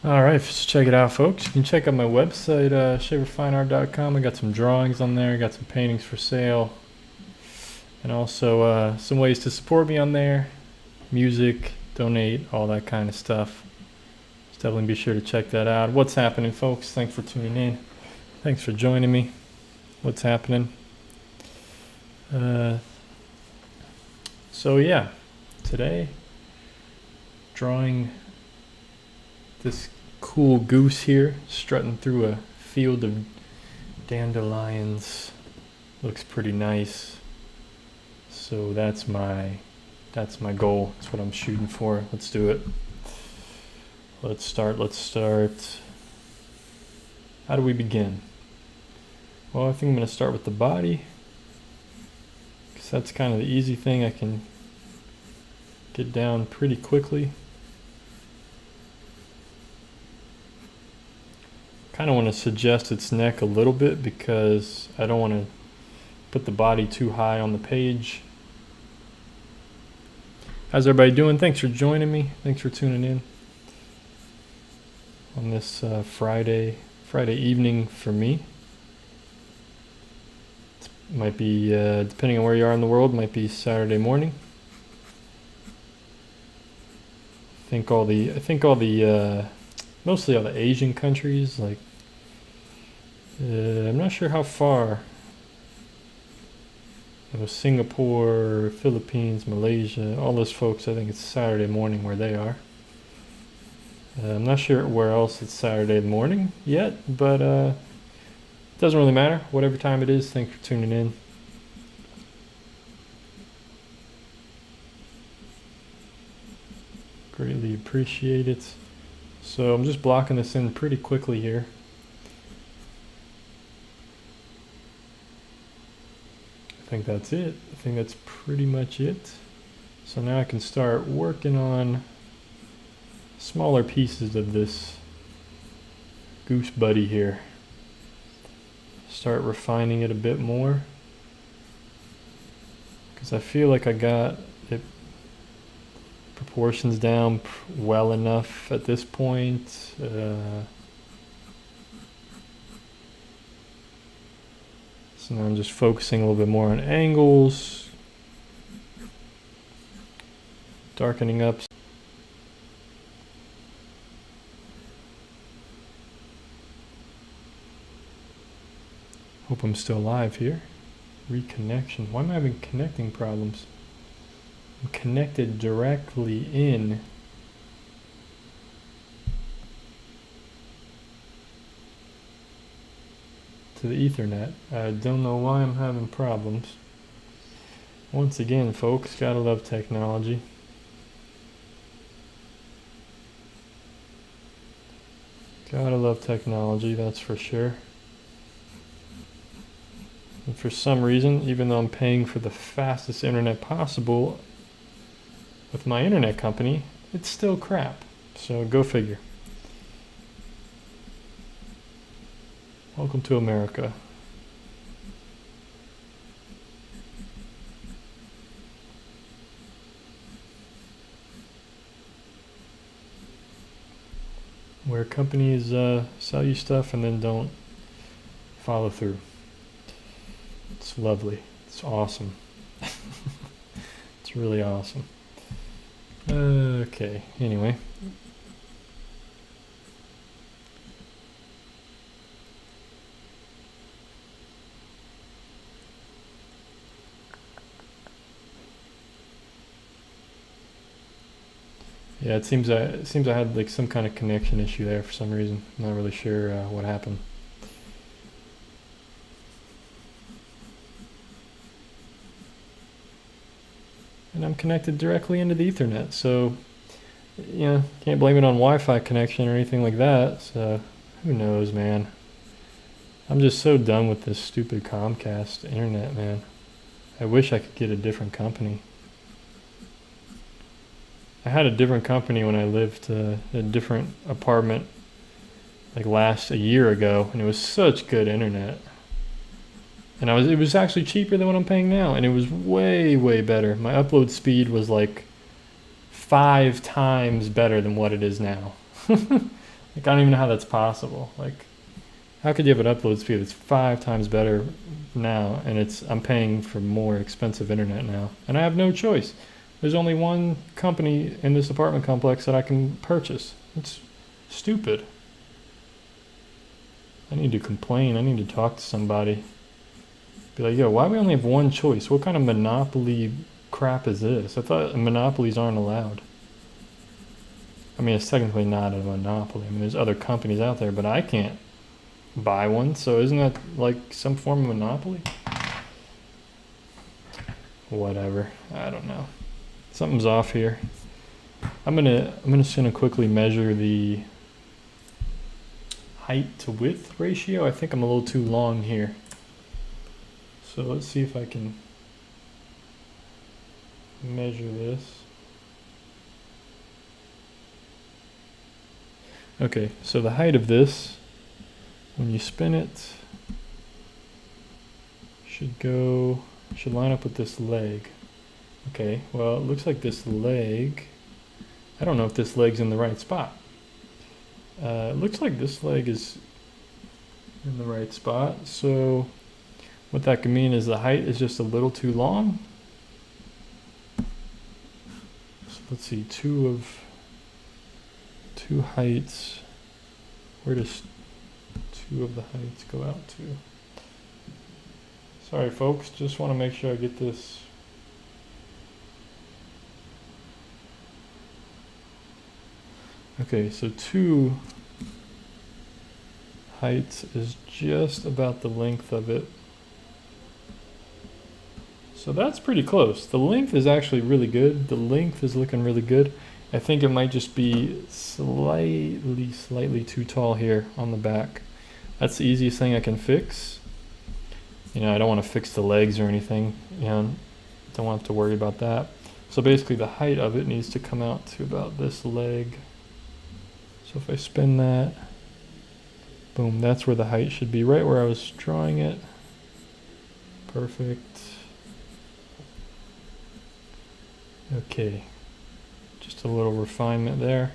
Alright, let's check it out, folks. You can check out my website, shaverfineart.com. I got some drawings on there, got some paintings for sale, and also some ways to support me on there. Music, donate, all that kind of stuff. Just definitely be sure to check that out. What's happening, folks? Thanks for tuning in. Thanks for joining me. What's happening? So yeah, today, drawing this cool goose here strutting through a field of dandelions. Looks pretty nice. So that's my goal. That's what I'm shooting for. Let's do it. Let's start. How do we begin? Well, I think I'm going to start with the body, because that's kind of the easy thing. I can get down pretty quickly. Kind of want to suggest its neck a little bit because I don't want to put the body too high on the page. How's everybody doing? Thanks for joining me. Thanks for tuning in on this Friday evening for me. It might be, depending on where you are in the world, might be Saturday morning. I think all the mostly all the Asian countries, like I'm not sure how far. Singapore, Philippines, Malaysia, all those folks, I think it's Saturday morning where they are. I'm not sure where else it's Saturday morning yet, but it doesn't really matter. Whatever time it is, thanks for tuning in. Greatly appreciate it. So I'm just blocking this in pretty quickly here. I think that's it. I think that's pretty much it. So now I can start working on smaller pieces of this goose buddy here. Start refining it a bit more, because I feel like I got it proportions down well enough at this point. So now I'm just focusing a little bit more on angles, darkening up. Hope I'm still live here. Reconnection. Why am I having connecting problems? I'm connected directly in. To the Ethernet. I don't know why I'm having problems. Once again, folks, gotta love technology. Gotta love technology, that's for sure. And for some reason, even though I'm paying for the fastest internet possible with my internet company, it's still crap. So go figure. Welcome to America. Where companies sell you stuff and then don't follow through. It's lovely. It's awesome. It's really awesome. Okay, anyway. Yeah, it seems I had like some kind of connection issue there for some reason. I'm not really sure what happened. And I'm connected directly into the Ethernet, so can't blame it on Wi-Fi connection or anything like that. So who knows, man? I'm just so done with this stupid Comcast internet, man. I wish I could get a different company. I had a different company when I lived a different apartment like a year ago, and it was such good internet. And it was actually cheaper than what I'm paying now, and it was way, way better. My upload speed was like 5 times better than what it is now. Like, I don't even know how that's possible. Like, how could you have an upload speed that's 5 times better now, and I'm paying for more expensive internet now, and I have no choice. There's only one company in this apartment complex that I can purchase. It's stupid. I need to complain. I need to talk to somebody. Be like, yo, why do we only have one choice? What kind of monopoly crap is this? I thought monopolies aren't allowed. I mean, it's technically not a monopoly. I mean, there's other companies out there, but I can't buy one. So isn't that like some form of monopoly? Whatever. I don't know. Something's off here. I'm just gonna quickly measure the height to width ratio. I think I'm a little too long here. So let's see if I can measure this. Okay, so the height of this, when you spin it, should line up with this leg. Okay, well, it looks like this leg, I don't know if this leg's in the right spot. It looks like this leg is in the right spot, so what that can mean is the height is just a little too long. So let's see, two heights. Where does 2 of the heights go out to? Sorry folks, just want to make sure I get this. Okay, so 2 heights is just about the length of it. So that's pretty close. The length is actually really good. The length is looking really good. I think it might just be slightly too tall here on the back. That's the easiest thing I can fix. You know, I don't want to fix the legs or anything. You know, don't want to worry about that. So basically the height of it needs to come out to about this leg. So if I spin that, boom, that's where the height should be, right where I was drawing it. Perfect. Okay, just a little refinement there.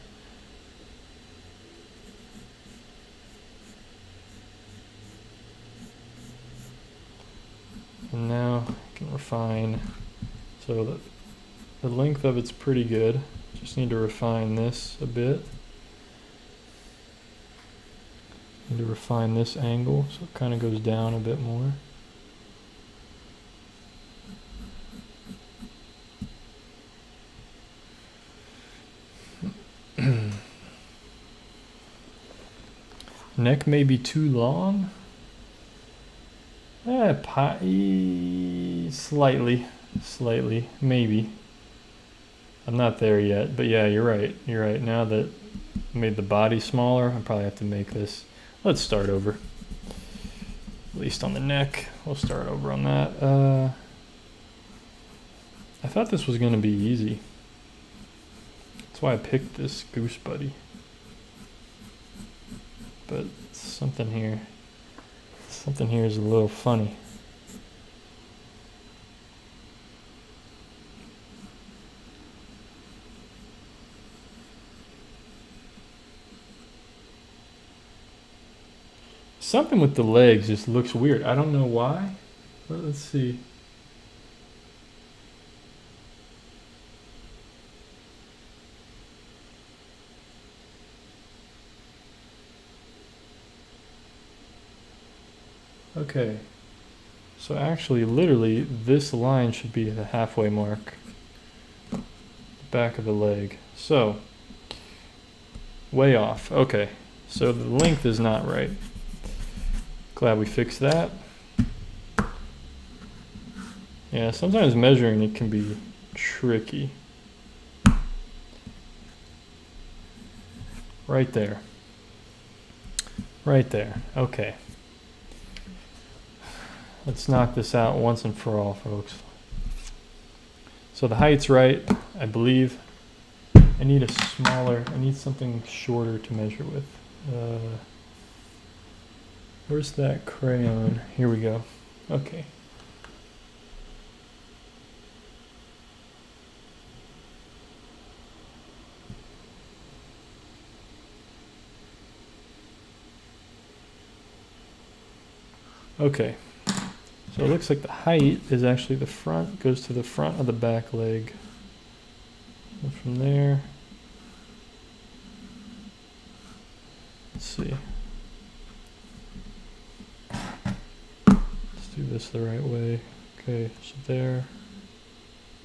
And now I can refine. So the length of it's pretty good. Just need to refine this a bit. Need to refine this angle so it kind of goes down a bit more. Neck may be too long. Slightly, maybe. I'm not there yet, but yeah, you're right. You're right. Now that I made the body smaller, I probably have to make this. Let's start over. At least on the neck, we'll start over on that. I thought this was going to be easy. That's why I picked this Goose buddy. But something here is a little funny. Something with the legs just looks weird. I don't know why, but let's see. Okay, so actually literally this line should be the halfway mark, the back of the leg. So way off. Okay, so the length is not right. Glad we fixed that. Yeah, sometimes measuring it can be tricky. Right there. Right there. Okay. Let's knock this out once and for all, folks. So the height's right, I believe. I need something shorter to measure with. Where's that crayon? Here we go. Okay. Okay, so it looks like the height is actually the front, goes to the front of the back leg. And from there, let's see. Let's do this the right way. Okay, so there.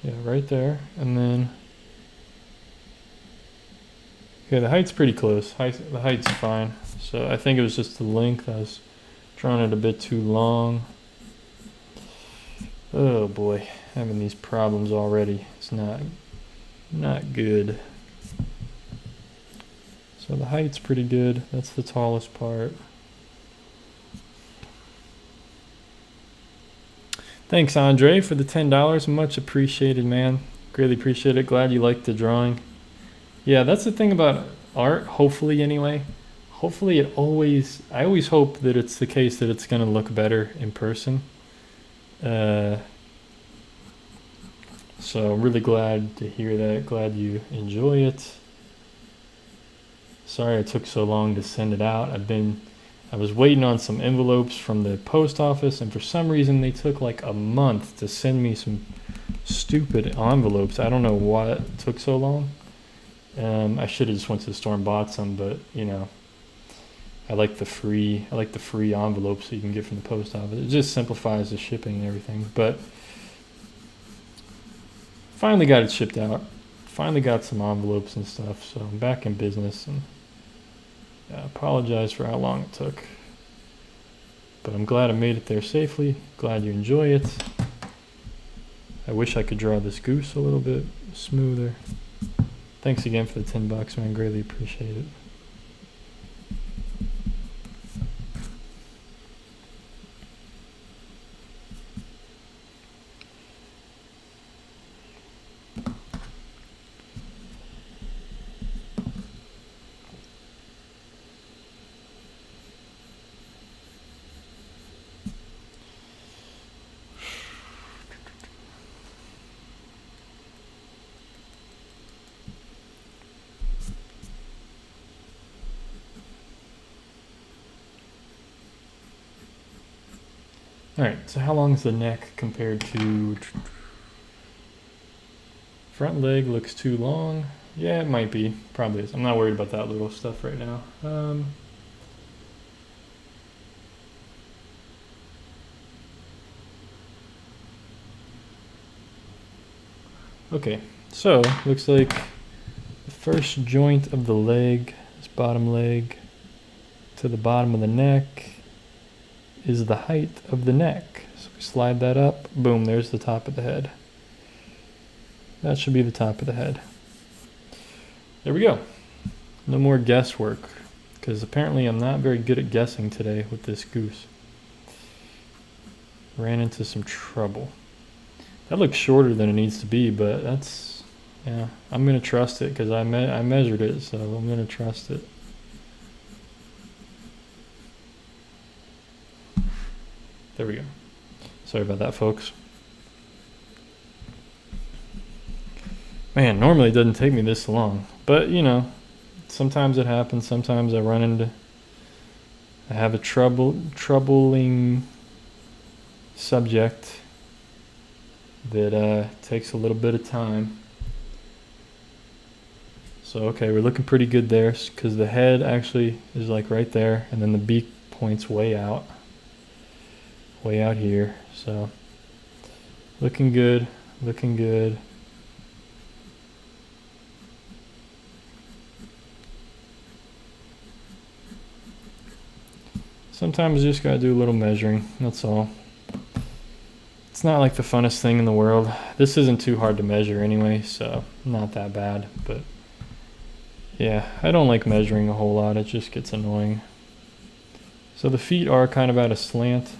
Yeah, right there. And then, okay, the height's pretty close. The height's fine. So I think it was just the length. I was drawing it a bit too long. Oh boy, having these problems already. It's not good. So the height's pretty good. That's the tallest part. Thanks, Andre, for the $10. Much appreciated, man. Greatly appreciate it. Glad you liked the drawing. Yeah, that's the thing about art, hopefully anyway. Hopefully I always hope that it's the case that it's going to look better in person. So I'm really glad to hear that. Glad you enjoy it. Sorry it took so long to send it out. I was waiting on some envelopes from the post office, and for some reason they took like a month to send me some stupid envelopes. I don't know why it took so long. I should have just went to the store and bought some, but you know, I like the free envelopes that you can get from the post office. It just simplifies the shipping and everything. But finally got it shipped out. Finally got some envelopes and stuff, so I'm back in business. And I apologize for how long it took, but I'm glad I made it there safely. Glad you enjoy it. I wish I could draw this goose a little bit smoother. Thanks again for the $10, man. Greatly appreciate it. Alright, so how long is the neck compared to... Front leg looks too long. Yeah, it might be. Probably is. I'm not worried about that little stuff right now. Okay, so looks like the first joint of the leg, this bottom leg, to the bottom of the neck is the height of the neck. So we slide that up, boom, there's the top of the head. That should be the top of the head. There we go. No more guesswork, because apparently I'm not very good at guessing today with this goose. Ran into some trouble. That looks shorter than it needs to be, but that's, yeah, I'm going to trust it because I measured it, so I'm going to trust it. There we go. Sorry about that, folks. Man, normally it doesn't take me this long, but you know, sometimes it happens. Sometimes I have a troubling subject that takes a little bit of time. So okay, we're looking pretty good there because the head actually is like right there, and then the beak points way out here. So looking good, looking good. Sometimes you just gotta do a little measuring, that's all. It's not like the funnest thing in the world. This isn't too hard to measure anyway, so not that bad, but yeah, I don't like measuring a whole lot, it just gets annoying. So the feet are kind of at a slant,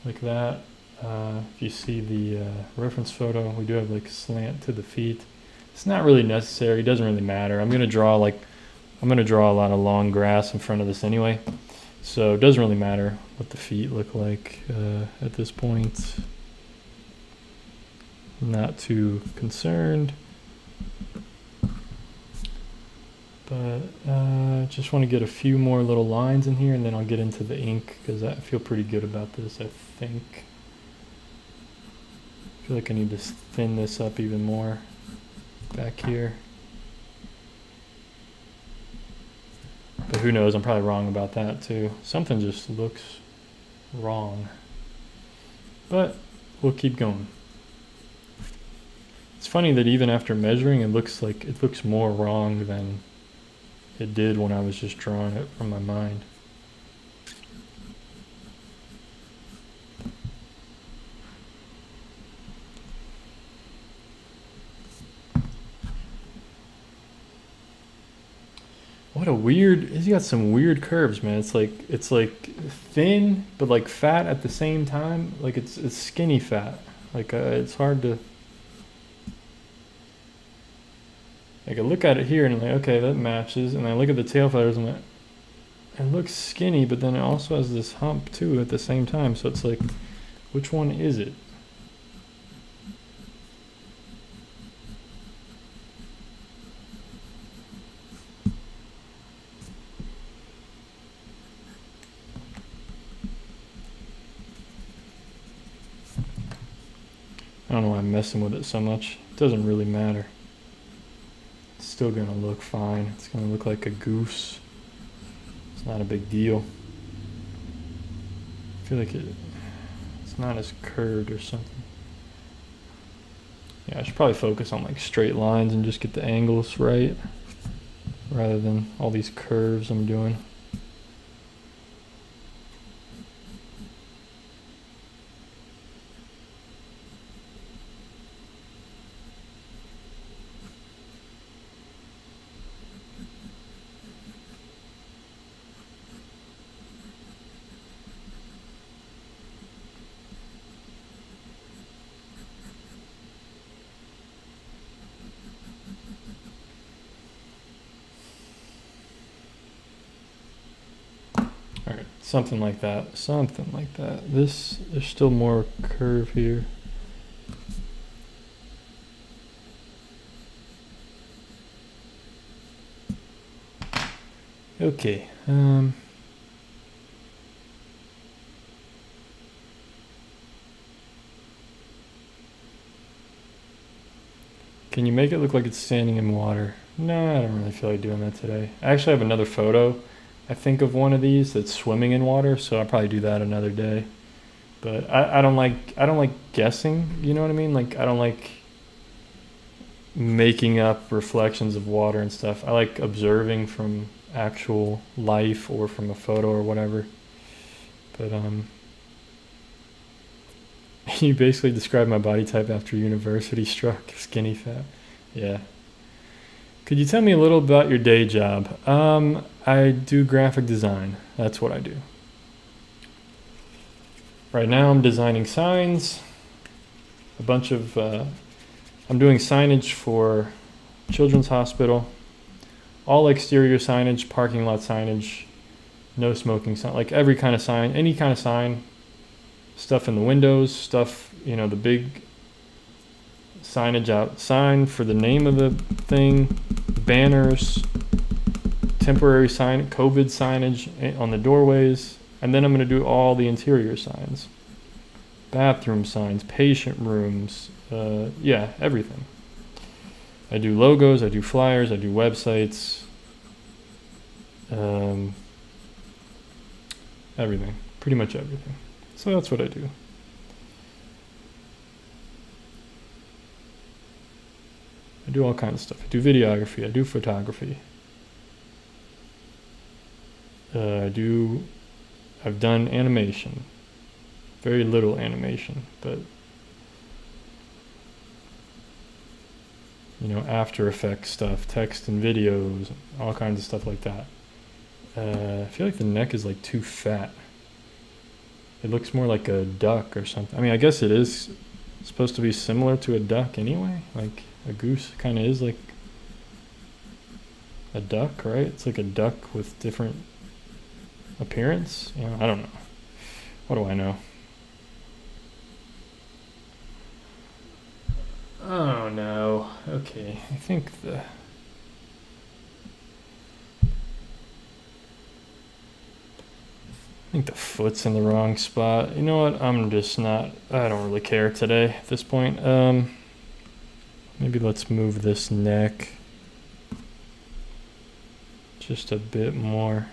like that. If you see the reference photo, we do have like a slant to the feet. It's not really necessary, it doesn't really matter. I'm gonna draw a lot of long grass in front of this anyway. So it doesn't really matter what the feet look like at this point. I'm not too concerned. But just want to get a few more little lines in here, and then I'll get into the ink, because I feel pretty good about this, I think. I feel like I need to thin this up even more back here. But who knows, I'm probably wrong about that too. Something just looks wrong. But we'll keep going. It's funny that even after measuring, it looks more wrong than it did when I was just drawing it from my mind. What a weird, he's got some weird curves, man. It's like thin, but like fat at the same time. Like it's skinny fat. Like it's hard to, like I look at it here and I'm like, okay, that matches. And I look at the tail feathers and I'm like, it looks skinny, but then it also has this hump too at the same time. So it's like, which one is it? I don't know why I'm messing with it so much. It doesn't really matter. It's still gonna look fine. It's gonna look like a goose. It's not a big deal. I feel like it's not as curved or something. Yeah, I should probably focus on like straight lines and just get the angles right, rather than all these curves I'm doing. Alright, something like that. Something like that. There's still more curve here. Okay. Can you make it look like it's standing in water? No, I don't really feel like doing that today. I actually have another photo, I think, of one of these that's swimming in water, so I'll probably do that another day. But I don't like guessing, you know what I mean? Like I don't like making up reflections of water and stuff. I like observing from actual life or from a photo or whatever. But you basically described my body type after university struck, skinny fat. Yeah. Could you tell me a little about your day job? I do graphic design. That's what I do. Right now I'm designing signs. A bunch of, I'm doing signage for Children's Hospital. All exterior signage, parking lot signage, no smoking sign, like every kind of sign, any kind of sign. Stuff in the windows, stuff, you know, the big signage out, sign for the name of the thing, banners, temporary sign, COVID signage on the doorways, and then I'm going to do all the interior signs, bathroom signs, patient rooms, yeah, everything. I do logos, I do flyers, I do websites, everything, pretty much everything. So that's what I do. I do all kinds of stuff. I do videography, I do photography. I've done animation. Very little animation, but you know, After Effects stuff, text and videos, all kinds of stuff like that. I feel like the neck is like too fat. It looks more like a duck or something. I mean, I guess it is supposed to be similar to a duck anyway. Like a goose kind of is like a duck, right? It's like a duck with different appearance. You know, I don't know. What do I know? Oh no. Okay, I think think the foot's in the wrong spot. You know what? I'm just not, I don't really care today at this point. Maybe let's move this neck just a bit more.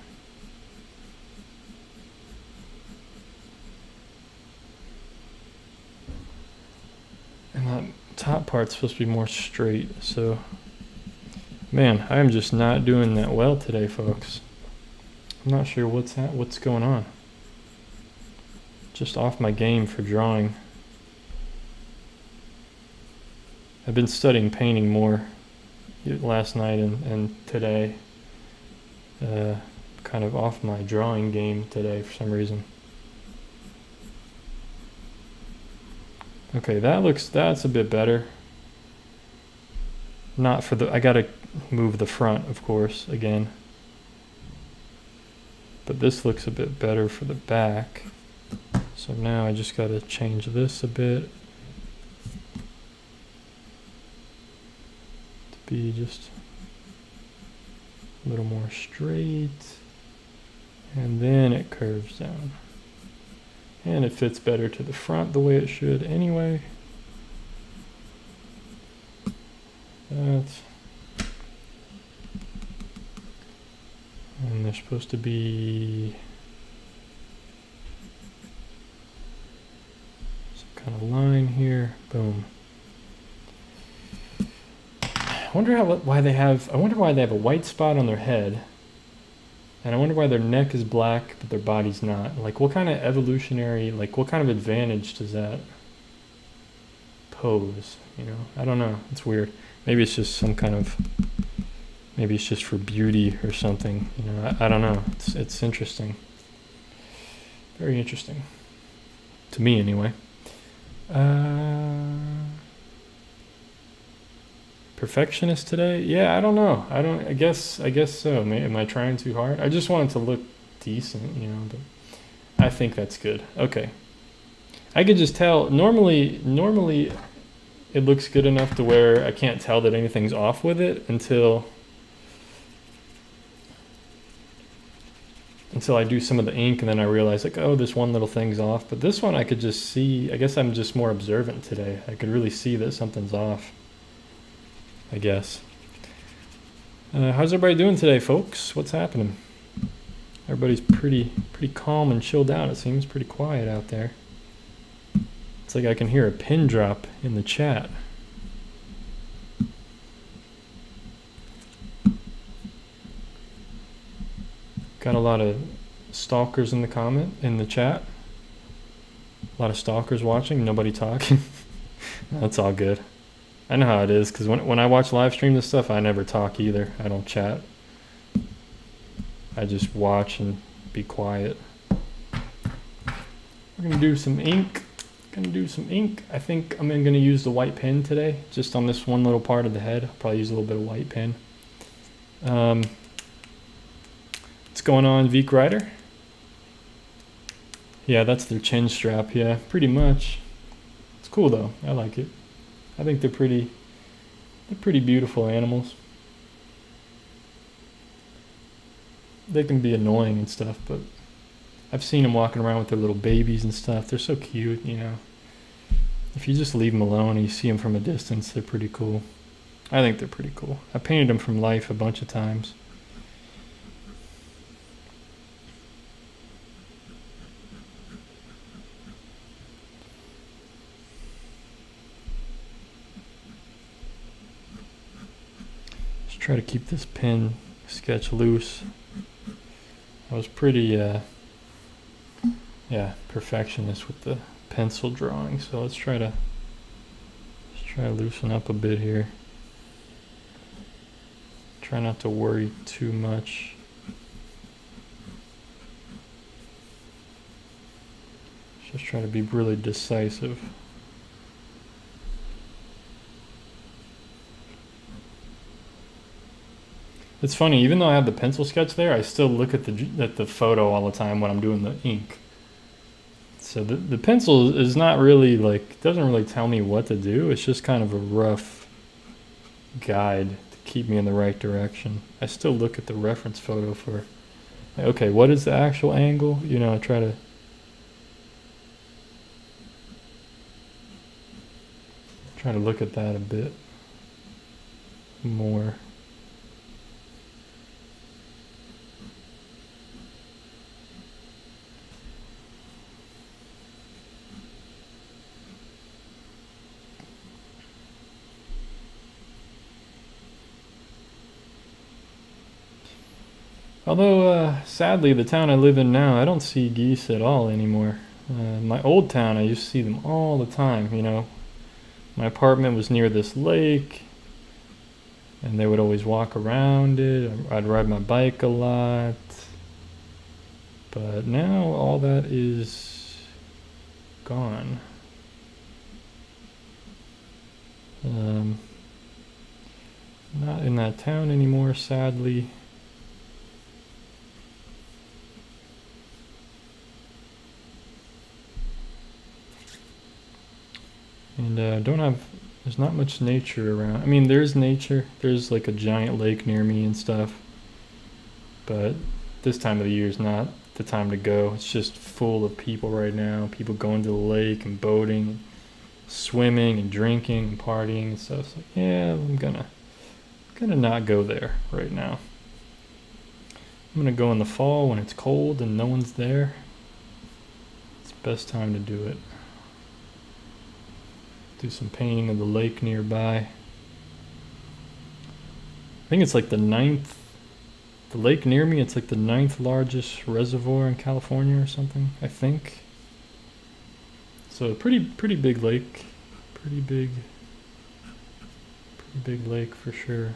And that top part's supposed to be more straight, so man, I am just not doing that well today, folks. I'm not sure what's going on. Just off my game for drawing. I've been studying painting more last night and today. Kind of off my drawing game today for some reason. Okay, that's a bit better. Not for the, I gotta move the front, of course, again. But this looks a bit better for the back. So now I just gotta change this a bit to be just a little more straight. And then it curves down. And it fits better to the front the way it should anyway. That's, and they're supposed to be some kind of line here. Boom. I wonder why they have a white spot on their head. And I wonder why their neck is black, but their body's not. Like, what kind of evolutionary, like, what kind of advantage does that pose? You know, I don't know. It's weird. Maybe it's just some kind of, maybe it's just for beauty or something. You know, I don't know. It's interesting. Very interesting. To me, anyway. Perfectionist today? Yeah, I don't know. I guess so. Am I trying too hard? I just want it to look decent, you know, but I think that's good. Okay. I could just tell, normally it looks good enough to where I can't tell that anything's off with it until I do some of the ink, and then I realize, like, oh, this one little thing's off. But this one I could just see. I guess I'm just more observant today. I could really see that something's off, I guess. How's everybody doing today, folks? What's happening? Everybody's pretty calm and chilled out. It seems pretty quiet out there. It's like I can hear a pin drop in the chat. Got a lot of stalkers in the chat. A lot of stalkers watching, nobody talking. That's all good. I know how it is, because when I watch live stream this stuff, I never talk either. I don't chat. I just watch and be quiet. We're gonna do some ink. I think I'm gonna use the white pen today, just on this one little part of the head. I'll probably use a little bit of white pen. What's going on, Veek Rider? Yeah, that's their chin strap. Yeah, pretty much. It's cool though. I like it. I think they're pretty beautiful animals. They can be annoying and stuff, but I've seen them walking around with their little babies and stuff. They're so cute, you know. If you just leave them alone and you see them from a distance, they're pretty cool. I think they're pretty cool. I painted them from life a bunch of times. Just try to keep this pen sketch loose. I was pretty perfectionist with the pencil drawing, so let's try to loosen up a bit here. Try not to worry too much. Just try to be really decisive. It's funny, even though I have the pencil sketch there, I still look at the photo all the time when I'm doing the ink. So the pencil is not really, like, doesn't really tell me what to do. It's just kind of a rough guide to keep me in the right direction. I still look at the reference photo for okay, what is the actual angle? You know, I try to look at that a bit more. Although, sadly, the town I live in now, I don't see geese at all anymore. My old town, I used to see them all the time, you know. My apartment was near this lake, and they would always walk around it. I'd ride my bike a lot. But now all that is gone. Not in that town anymore, sadly. And there's not much nature around. I mean, there's nature. There's like a giant lake near me and stuff. But this time of the year is not the time to go. It's just full of people right now. People going to the lake and boating, and swimming and drinking and partying and stuff. It's like, yeah, I'm gonna not go there right now. I'm gonna go in the fall when it's cold and no one's there. It's the best time to do it. Do some painting of the lake nearby. I think it's like the lake near me, it's like the 9th largest reservoir in California or something, I think. So a pretty big lake. Pretty big lake for sure.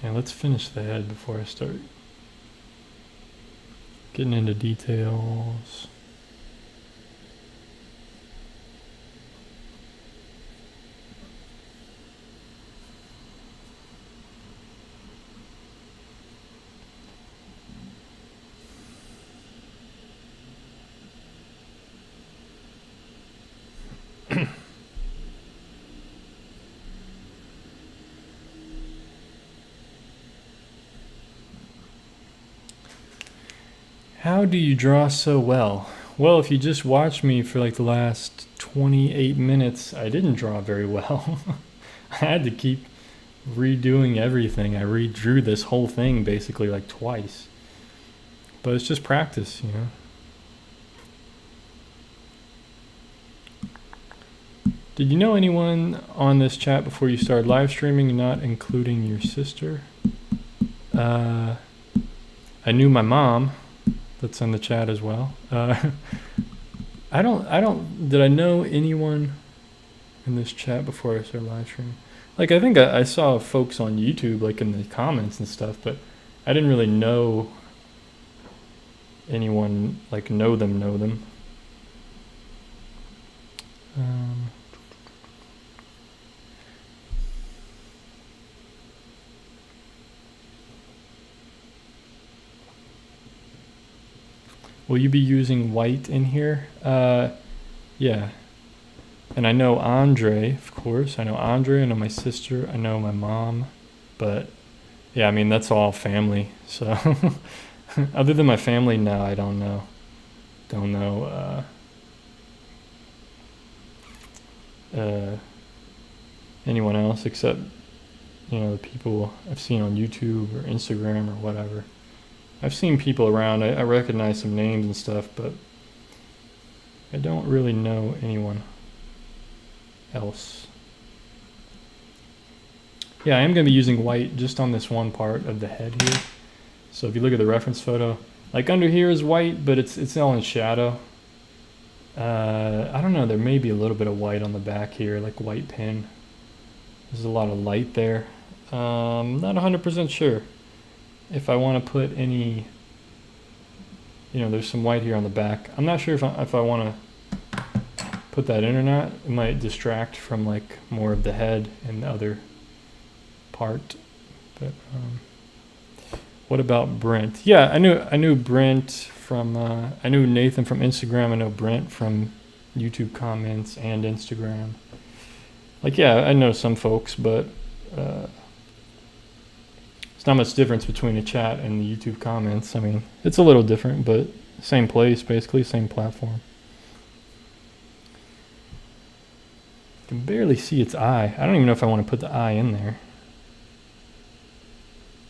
Yeah, let's finish the head before I start getting into details. How do you draw so well? Well, if you just watched me for like the last 28 minutes, I didn't draw very well. I had to keep redoing everything. I redrew this whole thing basically like twice. But it's just practice, you know. Did you know anyone on this chat before you started live streaming, not including your sister? I knew my mom. That's in the chat as well. Did I know anyone in this chat before I started live streaming? Like, I think I saw folks on YouTube, like in the comments and stuff, but I didn't really know anyone, like know them. Will you be using white in here? Yeah. And I know Andre, of course. I know Andre, I know my sister, I know my mom. But yeah, I mean, that's all family. So other than my family, no, I don't know. Don't know anyone else except, you know, the people I've seen on YouTube or Instagram or whatever. I've seen people around. I recognize some names and stuff, but I don't really know anyone else. Yeah, I am going to be using white just on this one part of the head here. So if you look at the reference photo, like under here is white, but it's all in shadow. I don't know, there may be a little bit of white on the back here, like white pin. There's a lot of light there. Not 100% sure if I want to put any, you know, there's some white here on the back. I'm not sure if I want to put that in or not. It might distract from like more of the head and the other part. But what about Brent? Yeah, I knew Brent from I knew Nathan from Instagram. I know Brent from YouTube comments and Instagram. Like, yeah, I know some folks, but There's not much difference between a chat and the YouTube comments. I mean, it's a little different, but same place, basically, same platform. You can barely see its eye. I don't even know if I want to put the eye in there.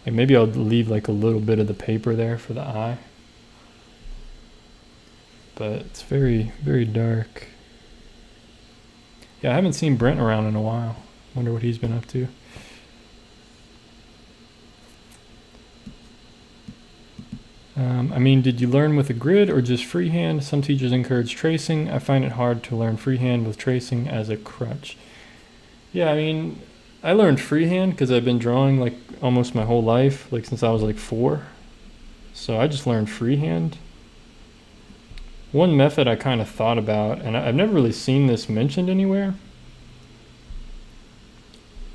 Like maybe I'll leave like a little bit of the paper there for the eye. But it's very, very dark. Yeah, I haven't seen Brent around in a while. Wonder what he's been up to. I mean, did you learn with a grid or just freehand? Some teachers encourage tracing. I find it hard to learn freehand with tracing as a crutch. Yeah, I mean, I learned freehand because I've been drawing like almost my whole life, like since I was like 4. So I just learned freehand. One method I kind of thought about, and I've never really seen this mentioned anywhere,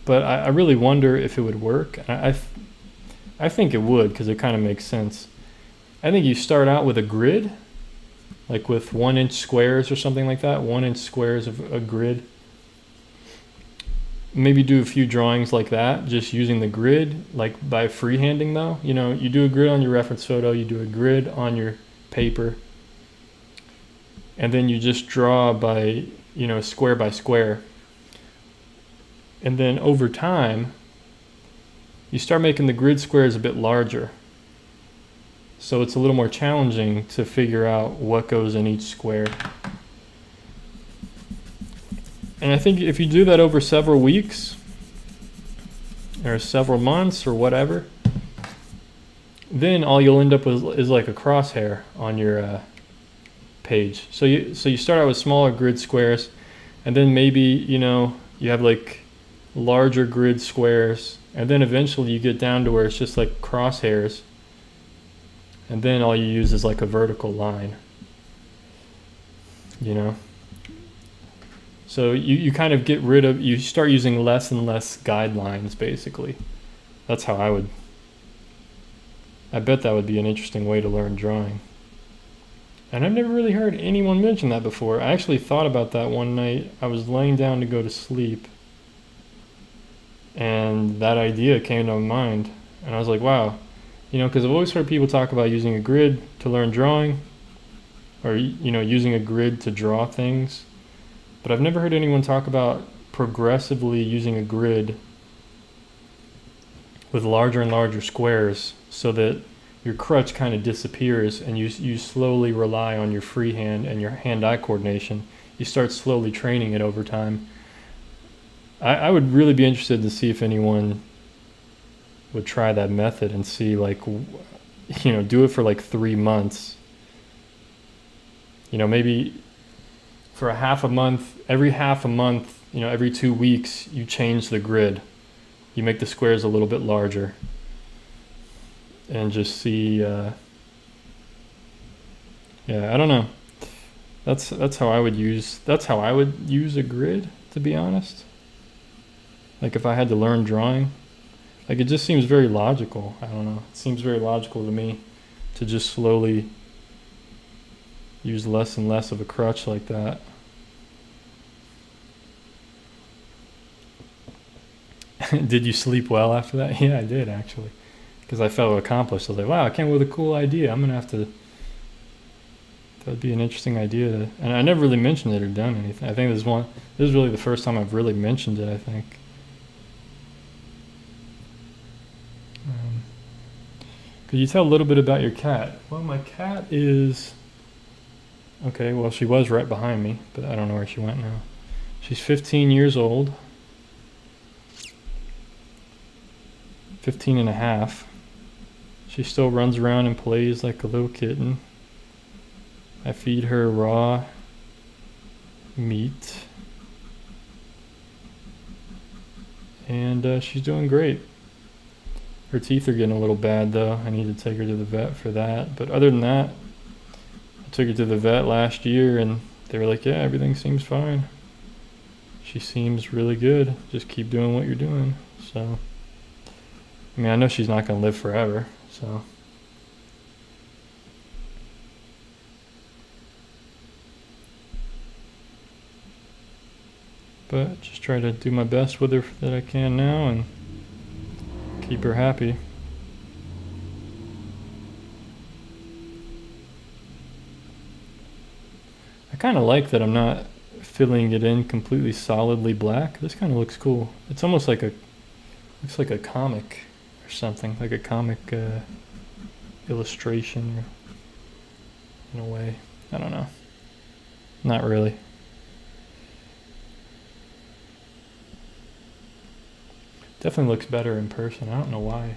but I really wonder if it would work. I think it would because it kind of makes sense. I think you start out with a grid, like with 1-inch squares or something like that, 1-inch squares of a grid. Maybe do a few drawings like that, just using the grid, like by freehanding though. You know, you do a grid on your reference photo, you do a grid on your paper, and then you just draw by, you know, square by square. And then over time, you start making the grid squares a bit larger. So it's a little more challenging to figure out what goes in each square. And I think if you do that over several weeks or several months or whatever, then all you'll end up with is like a crosshair on your page. So you start out with smaller grid squares, and then maybe, you know, you have like larger grid squares, and then eventually you get down to where it's just like crosshairs, and then all you use is like a vertical line, you know. So you kind of get rid of, you start using less and less guidelines basically. That's how I bet that would be an interesting way to learn drawing. And I've never really heard anyone mention that before. I actually thought about that one night. I was laying down to go to sleep, and that idea came to my mind. And I was like, wow, you know, because I've always heard people talk about using a grid to learn drawing, or, you know, using a grid to draw things. But I've never heard anyone talk about progressively using a grid with larger and larger squares so that your crutch kind of disappears and you slowly rely on your freehand and your hand-eye coordination. You start slowly training it over time. I would really be interested to see if anyone would try that method and see, like, you know, do it for like 3 months. You know, maybe for a half a month, every half a month, you know, every 2 weeks, you change the grid. You make the squares a little bit larger. And just see, yeah, I don't know. That's how I would use a grid, to be honest. Like if I had to learn drawing, like it just seems very logical. I don't know. It seems very logical to me to just slowly use less and less of a crutch like that. Did you sleep well after that? Yeah, I did actually. Because I felt accomplished. I was like, wow, I came up with a cool idea. I'm going to have to, that'd be an interesting idea. And I never really mentioned it or done anything. I think this is really the first time I've really mentioned it, I think. Could you tell a little bit about your cat? Well, my cat is, okay, well, she was right behind me, but I don't know where she went now. She's 15 years old. 15 and a half. She still runs around and plays like a little kitten. I feed her raw meat. And she's doing great. Her teeth are getting a little bad though. I need to take her to the vet for that. But other than that, I took her to the vet last year and they were like, yeah, everything seems fine. She seems really good. Just keep doing what you're doing. So, I mean, I know she's not going to live forever, so. But just try to do my best with her that I can now and keep her happy. I kind of like that I'm not filling it in completely solidly black. This kind of looks cool. It's almost like looks like a comic or something, like a comic illustration in a way. I don't know. Not really. Definitely looks better in person. I don't know why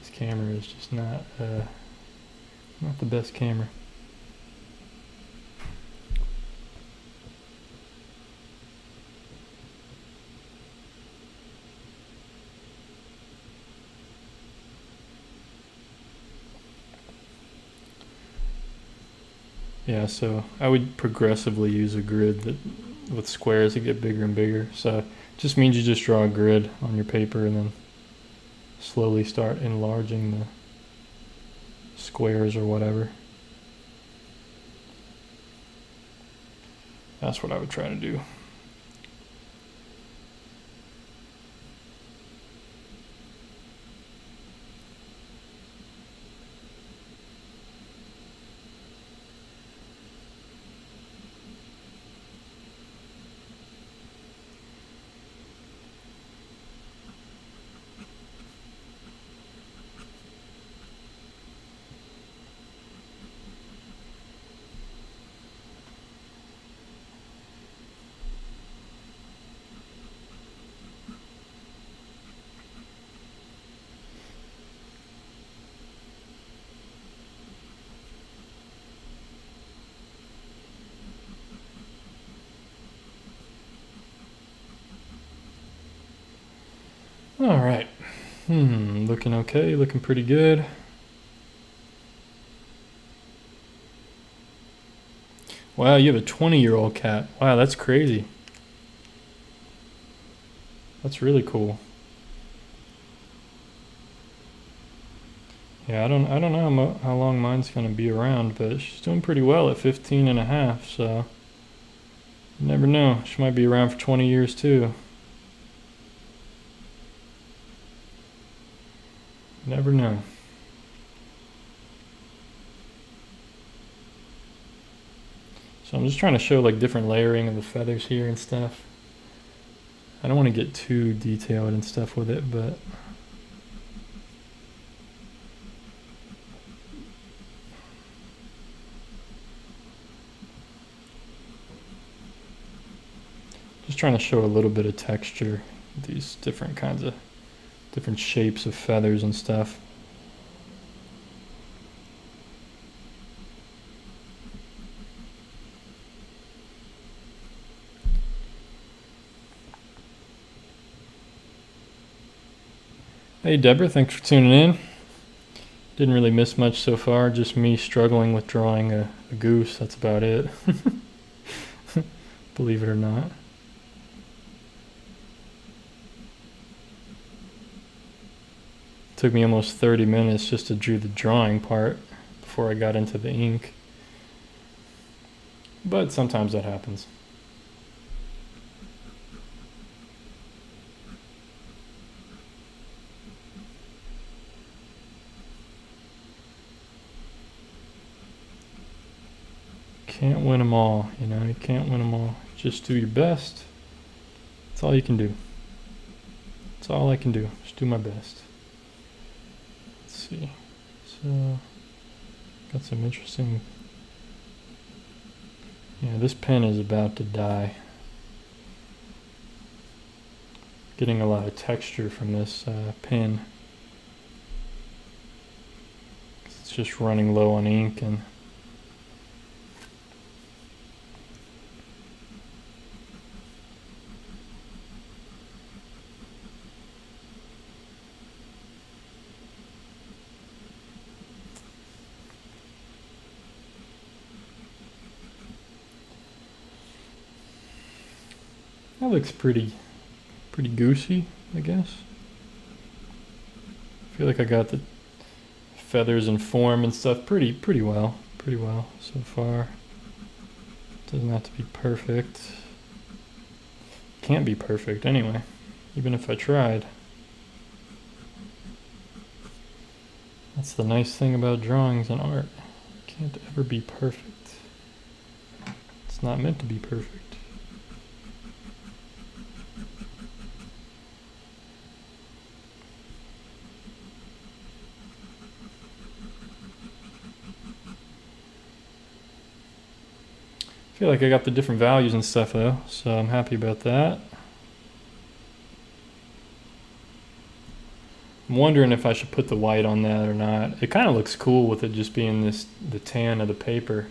this camera is just not the best camera. Yeah, so I would progressively use a grid that with squares that get bigger and bigger. So it just means you just draw a grid on your paper and then slowly start enlarging the squares or whatever. That's what I would try to do. All right. Looking okay, looking pretty good. Wow, you have a 20-year-old cat. Wow, that's crazy. That's really cool. Yeah, I don't know how long mine's gonna be around, but she's doing pretty well at 15 and a half, so you never know. She might be around for 20 years too. Never know. So I'm just trying to show like different layering of the feathers here and stuff. I don't want to get too detailed and stuff with it, but just trying to show a little bit of texture, these different kinds of different shapes of feathers and stuff. Hey Deborah, thanks for tuning in. Didn't really miss much so far, just me struggling with drawing a goose, that's about it. Believe it or not. Took me almost 30 minutes just to do the drawing part before I got into the ink. But sometimes that happens. Can't win them all, you know, you can't win them all. Just do your best. That's all you can do. That's all I can do, just do my best. Let's see, so, got some interesting, yeah, this pen is about to die. Getting a lot of texture from this pen. It's just running low on ink and that looks pretty goosey, I guess. I feel like I got the feathers and form and stuff pretty well so far. Doesn't have to be perfect. Can't be perfect anyway, even if I tried. That's the nice thing about drawings and art. Can't ever be perfect. It's not meant to be perfect. I feel like I got the different values and stuff though, so I'm happy about that. I'm wondering if I should put the white on that or not. It kind of looks cool with it just being the tan of the paper.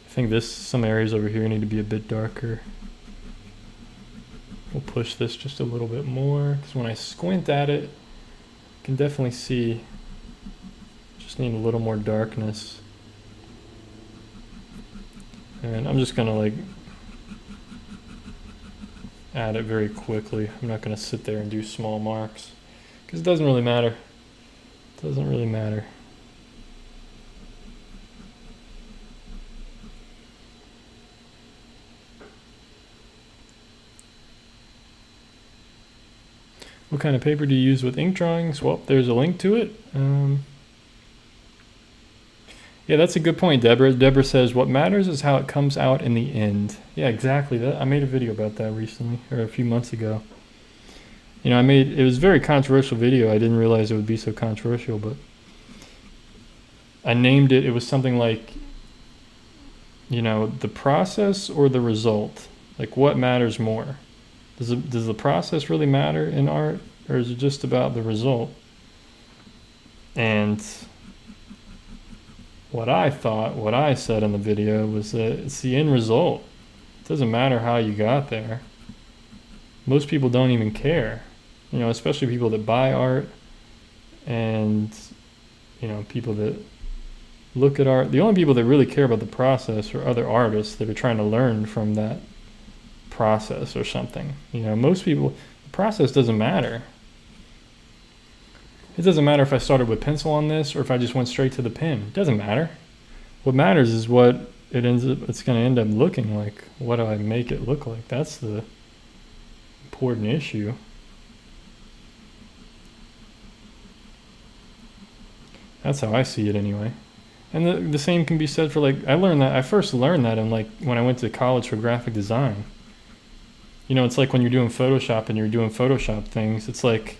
I think some areas over here need to be a bit darker. We'll push this just a little bit more, because when I squint at it, I can definitely see just need a little more darkness. And I'm just gonna like add it very quickly. I'm not gonna sit there and do small marks, because it doesn't really matter. It doesn't really matter. What kind of paper do you use with ink drawings? Well, there's a link to it. Yeah, that's a good point, Deborah. Deborah says, what matters is how it comes out in the end. Yeah, exactly. I made a video about that recently, or a few months ago. You know, it was a very controversial video. I didn't realize it would be so controversial, but I named it, it was something like, you know, the process or the result? Like, what matters more? Does the process really matter in art, or is it just about the result? And what I said in the video was that it's the end result. It doesn't matter how you got there. Most people don't even care, you know, especially people that buy art and, you know, people that look at art. The only people that really care about the process are other artists that are trying to learn from that process or something. You know, most people, the process doesn't matter. It doesn't matter if I started with pencil on this or if I just went straight to the pen. It doesn't matter. What matters is what it's going to end up looking like. What do I make it look like? That's the important issue. That's how I see it anyway. And the same can be said for, like, I first learned that in, like, when I went to college for graphic design. You know, it's like when you're doing Photoshop and you're doing Photoshop things, it's like,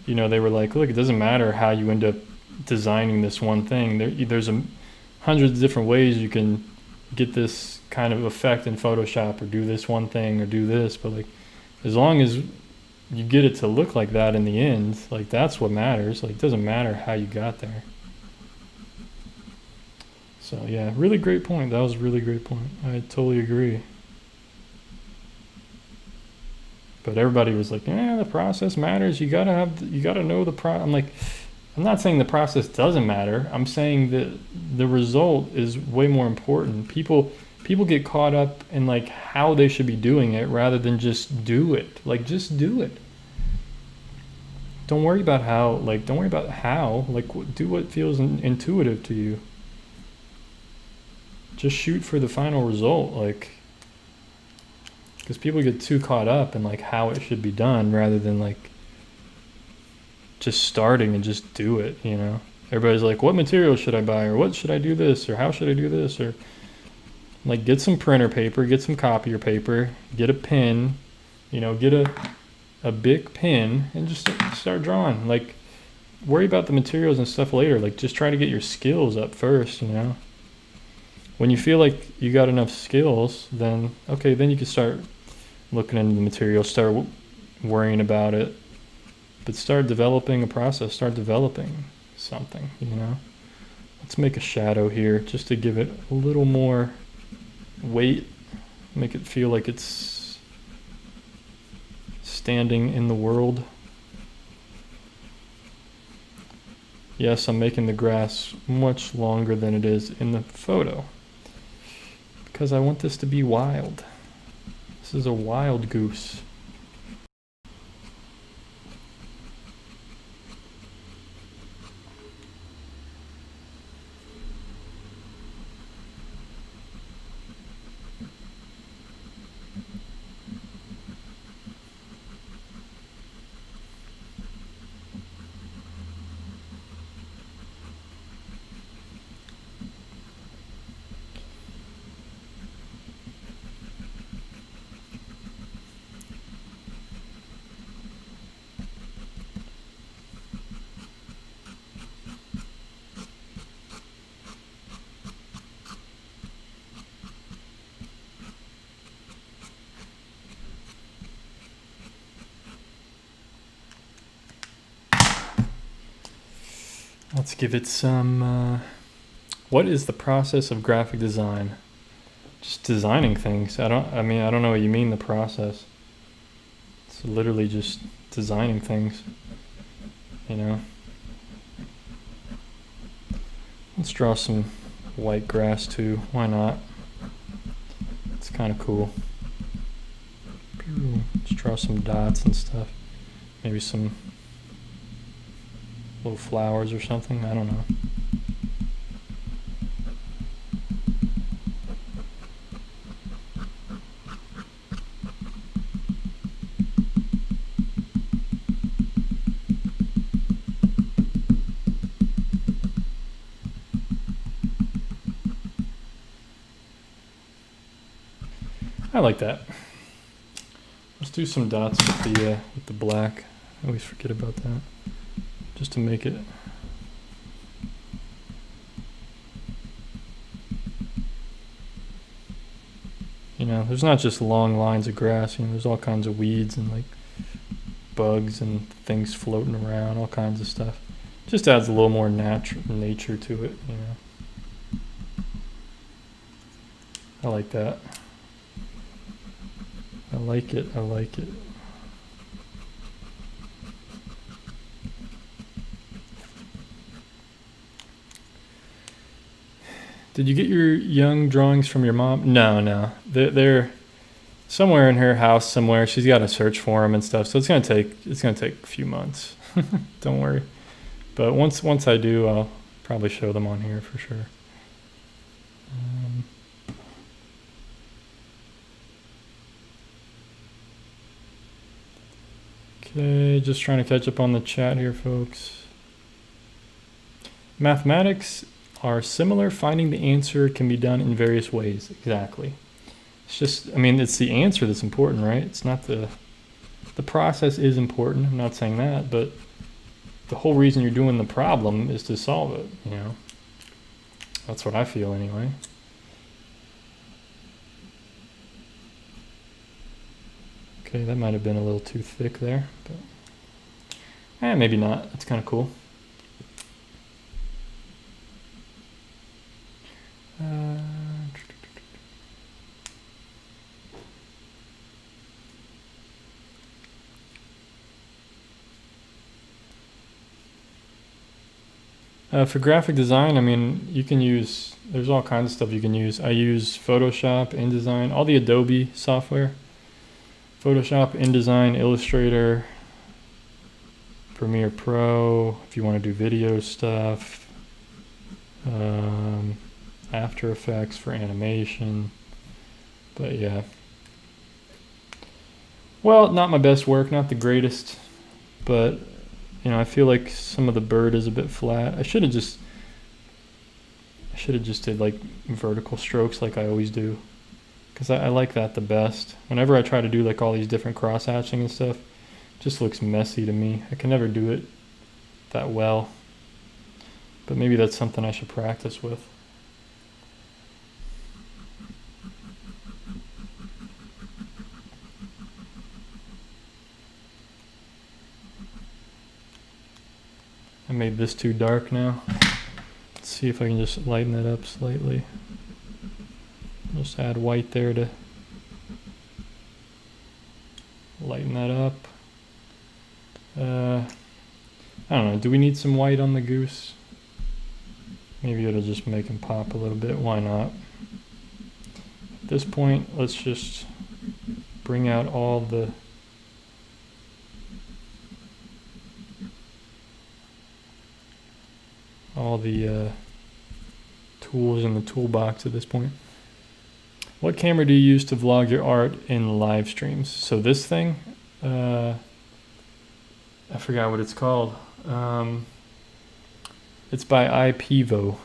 you know, they were like, look, it doesn't matter how you end up designing this one thing. There's hundreds of different ways you can get this kind of effect in Photoshop, or do this one thing, or do this. But, like, as long as you get it to look like that in the end, like, that's what matters. Like, it doesn't matter how you got there. So yeah, really great point. That was a really great point. I totally agree. But everybody was like, yeah, the process matters. You gotta know the process. I'm like, I'm not saying the process doesn't matter. I'm saying that the result is way more important. People get caught up in, like, how they should be doing it rather than just do it. Like, just do it. Don't worry about how. Like, don't worry about how. Like, do what feels intuitive to you. Just shoot for the final result, like, because people get too caught up in, like, how it should be done rather than, like, just starting and just do it, you know. Everybody's like, what material should I buy, or what should I do this, or how should I do this, or, like, get some printer paper, get some copier paper, get a pen, you know, get a big pen and just start drawing. Like, worry about the materials and stuff later. Like, just try to get your skills up first, you know. When you feel like you got enough skills, then okay, then you can start looking into the material, start worrying about it, but start developing a process, start developing something, you know. Let's make a shadow here just to give it a little more weight, make it feel like it's standing in the world. Yes, I'm making the grass much longer than it is in the photo, because I want this to be wild. This is a wild goose. Let's give it some, what is the process of graphic design? Just designing things. I don't know what you mean, the process. It's literally just designing things, you know. Let's draw some white grass too, why not? It's kind of cool. Let's draw some dots and stuff. Maybe some little flowers or something, I don't know. I like that. Let's do some dots with the black. I always forget about that. Just to make it. You know, there's not just long lines of grass, you know, there's all kinds of weeds and like bugs and things floating around, all kinds of stuff. Just adds a little more nature to it, you know. I like that. I like it, I like it. Did you get your young drawings from your mom? No. They're somewhere in her house somewhere. She's got to search for them and stuff. So it's gonna take a few months. Don't worry. But once I do, I'll probably show them on here for sure. Okay, just trying to catch up on the chat here, folks. Mathematics are similar. Finding the answer can be done in various ways. Exactly. It's just, I mean, it's the answer that's important, right? It's not the process is important. I'm not saying that, but the whole reason you're doing the problem is to solve it, you know? That's what I feel anyway. Okay, that might have been a little too thick there, but maybe not. It's kind of cool. For graphic design, I mean, you can use, there's all kinds of stuff you can use. I use Photoshop, InDesign, all the Adobe software. Photoshop, InDesign, Illustrator, Premiere Pro, if you want to do video stuff. After Effects for animation. But yeah. Well, not my best work, not the greatest, but you know, I feel like some of the bird is a bit flat. I should have just did like vertical strokes like I always do, because I like that the best. Whenever I try to do like all these different cross hatching and stuff, it just looks messy to me. I can never do it that well, but maybe that's something I should practice with. I made this too dark now. Let's see if I can just lighten that up slightly. Just add white there to lighten that up. I don't know, do we need some white on the goose? Maybe it'll just make him pop a little bit, why not? At this point, let's just bring out all the tools in the toolbox at this point. What camera do you use to vlog your art in live streams? So this thing, I forgot what it's called. It's by IPEVO.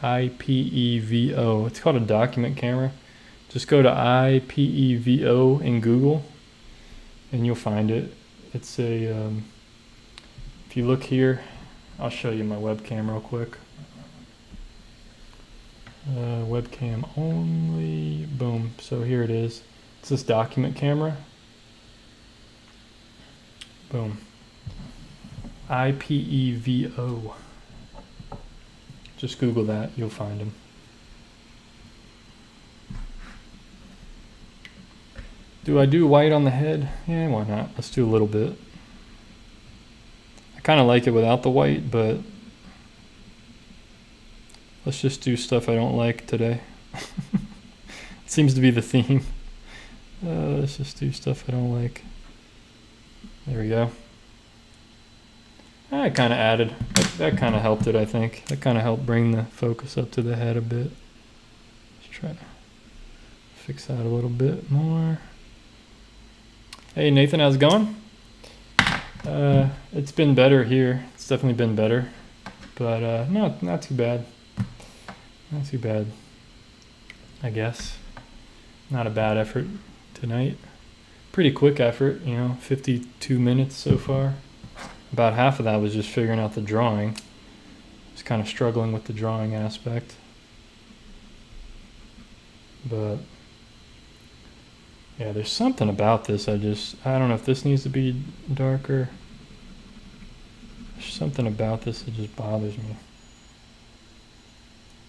IPEVO. It's called a document camera. Just go to IPEVO in Google and you'll find it. It's a, if you look here, I'll show you my webcam real quick. Webcam only, boom. So here it is. It's this document camera. Boom. IPEVO. Just Google that, you'll find them. Do I do white on the head? Yeah, why not? Let's do a little bit. I kind of like it without the white, but let's just do stuff I don't like today. It seems to be the theme. Let's just do stuff I don't like. There we go. I kind of added. That kind of helped it, I think. That kind of helped bring the focus up to the head a bit. Let's try to fix that a little bit more. Hey Nathan, how's it going? It's been better here. It's definitely been better, but no, not too bad. Not too bad, I guess. Not a bad effort tonight. Pretty quick effort, you know, 52 minutes so far. About half of that was just figuring out the drawing. Just kind of struggling with the drawing aspect. But yeah, there's something about this. I don't know if this needs to be darker. There's something about this that just bothers me.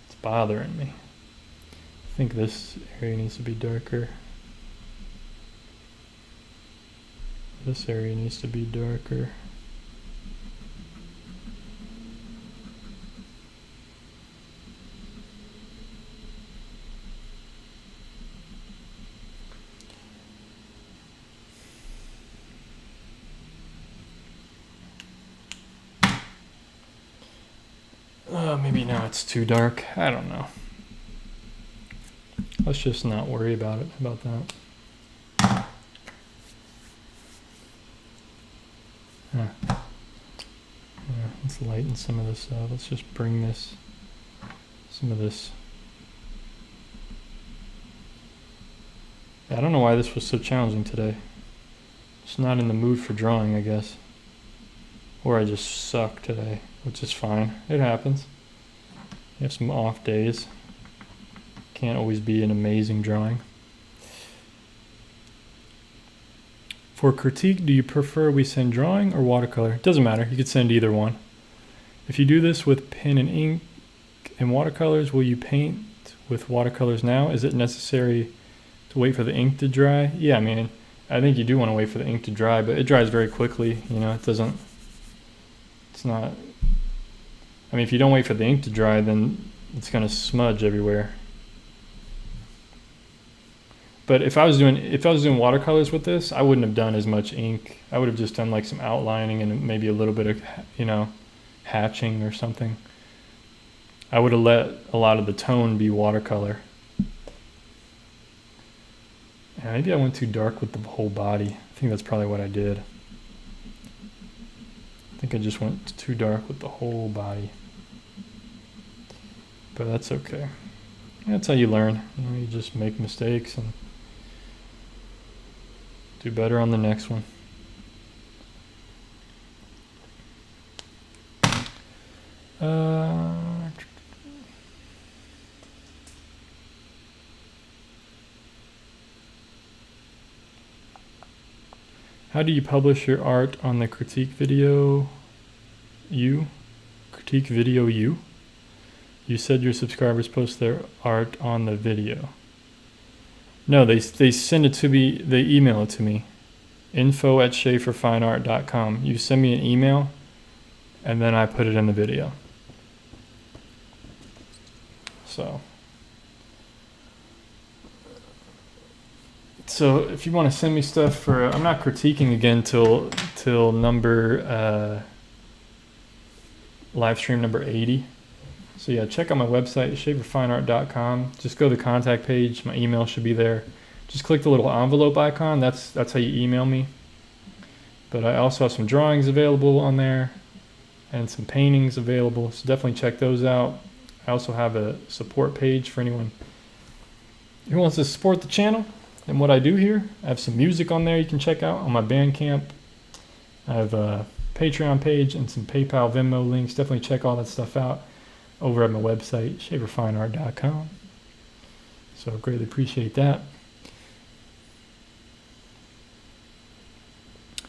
It's bothering me. I think this area needs to be darker. This area needs to be darker. Maybe now it's too dark. I don't know. Let's just not worry about that. Yeah, let's lighten some of this up. Let's just bring some of this. I don't know why this was so challenging today. Just not in the mood for drawing, I guess. Or I just suck today, which is fine. It happens. You have some off days. Can't always be an amazing drawing. For critique, do you prefer we send drawing or watercolor? It doesn't matter. You could send either one. If you do this with pen and ink and watercolors, will you paint with watercolors now? Is it necessary to wait for the ink to dry? Yeah, I mean, I think you do want to wait for the ink to dry, but it dries very quickly. You know, it's not, I mean, if you don't wait for the ink to dry, then it's going to smudge everywhere. But if I was doing watercolors with this, I wouldn't have done as much ink. I would have just done like some outlining and maybe a little bit of, you know, hatching or something. I would have let a lot of the tone be watercolor. Yeah, maybe I went too dark with the whole body. I think that's probably what I did. I think I just went too dark with the whole body. But that's okay. That's how you learn. You know, you just make mistakes and do better on the next one. How do you publish your art on the critique video? Critique video you? You said your subscribers post their art on the video. No, they send it to me, they email it to me. info@schaeferfineart.com. You send me an email and then I put it in the video. So if you want to send me stuff for, I'm not critiquing again till number, live stream number 80. So yeah, check out my website, schaeferfineart.com. Just go to the contact page. My email should be there. Just click the little envelope icon. That's how you email me. But I also have some drawings available on there and some paintings available. So definitely check those out. I also have a support page for anyone who wants to support the channel and what I do here. I have some music on there you can check out on my Bandcamp. I have a Patreon page and some PayPal, Venmo links. Definitely check all that stuff out over at my website, schaeferfineart.com. So greatly appreciate that.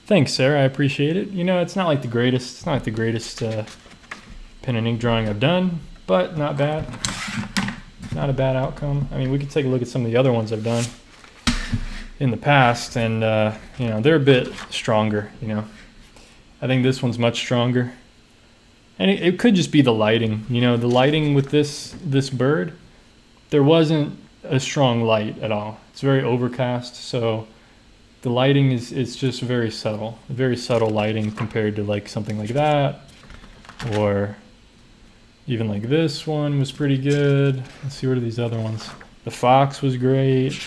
Thanks, Sarah. I appreciate it. You know, it's not like the greatest pen and ink drawing I've done, but not bad. Not a bad outcome. I mean, we could take a look at some of the other ones I've done in the past, and you know, they're a bit stronger. You know, I think this one's much stronger, and it could just be the lighting. You know, the lighting with this bird, there wasn't a strong light at all. It's very overcast, so the lighting is just very subtle lighting compared to like something like that, or even like this one was pretty good. Let's see, what are these other ones? The fox was great.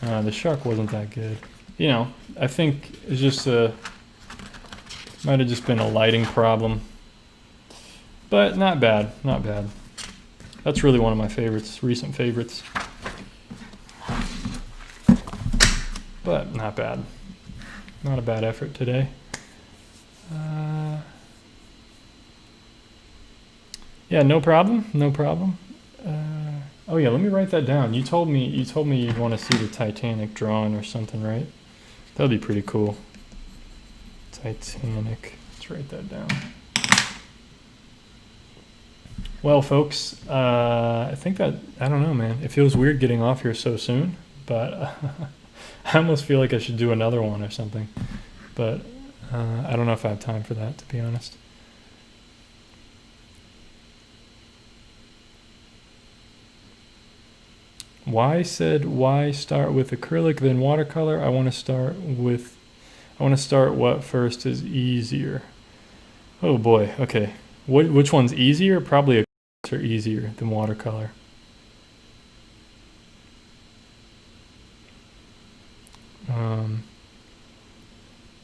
The shark wasn't that good. You know, I think it's just might have just been a lighting problem, but not bad, not bad. That's really one of my favorites, recent favorites. But not bad. Not a bad effort today. Yeah, no problem, no problem. Oh yeah, let me write that down. You told me you'd want to see the Titanic drawn or something, right? That'd be pretty cool. Titanic. Let's write that down. Well, folks, I think that, I don't know, man. It feels weird getting off here so soon, but I almost feel like I should do another one or something. But I don't know if I have time for that, to be honest. Why start with acrylic then watercolor? I want to start what first is easier. Oh boy, okay. Which one's easier? Probably acrylics are easier than watercolor.